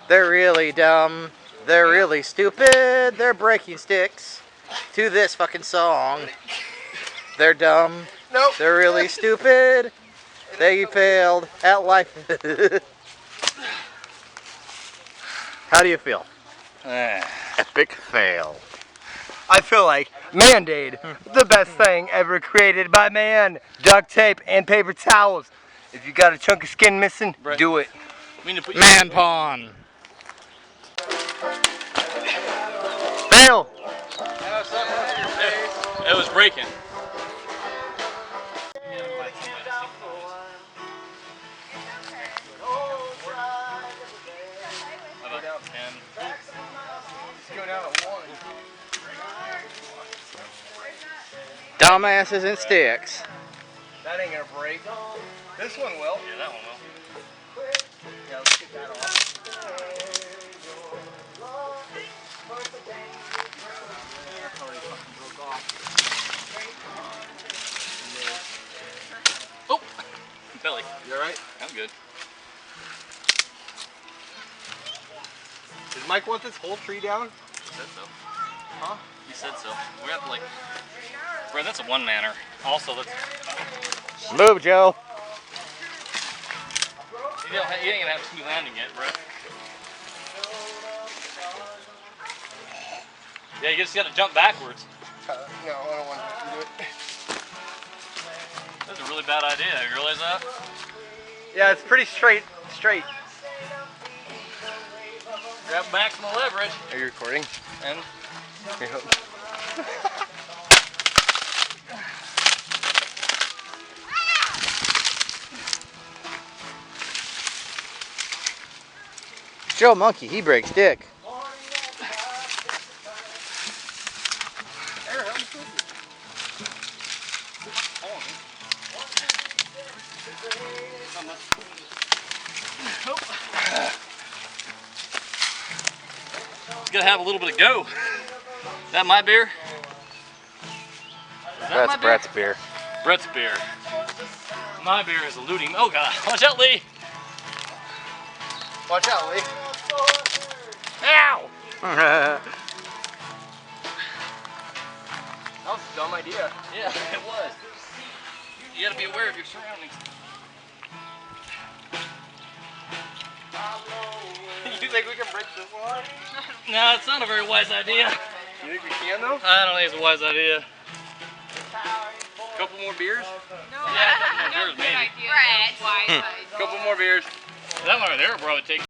They're really dumb. They're really stupid. They're breaking sticks to this fucking song. They're dumb. Nope. They're really stupid. They failed at life. How do you feel? Epic fail. I feel like Band-Aid, the best thing ever created by man. Duct tape and paper towels. If you got a chunk of skin missing, do it. Man pawn. Fail. It was breaking. About 10. Go down at 1. Dumbasses and sticks. That ain't gonna break. This one will. Yeah, that one will. Yeah, let's get that off. Oh! Belly. You alright? I'm good. Does Mike want this whole tree down? He said so. Huh? He said so. We have to like... Bro, that's a one-manner. Also, that's... Move, Joe. You ain't gonna have a smooth landing yet, bro. Yeah, you just gotta jump backwards. No, I don't want to do it. That's a really bad idea. You realize that? Yeah, it's pretty straight. Grab maximum leverage. Are you recording? And... Joe Monkey, he breaks dick. It's gonna have a little bit of go. Is that my beer? That's Brett's beer. Brett's beer. My beer is eluding. Oh god! Watch out, Lee! Watch out, Lee. Ow! That was a dumb idea. Yeah, it was. You gotta be aware of your surroundings. You think we can break this one? No, it's not a very wise idea. You think we can though? I don't think it's a wise idea. Couple more beers? No, Yeah, no, beers, maybe. Brett. Wise idea. Couple more beers. That one right there will probably take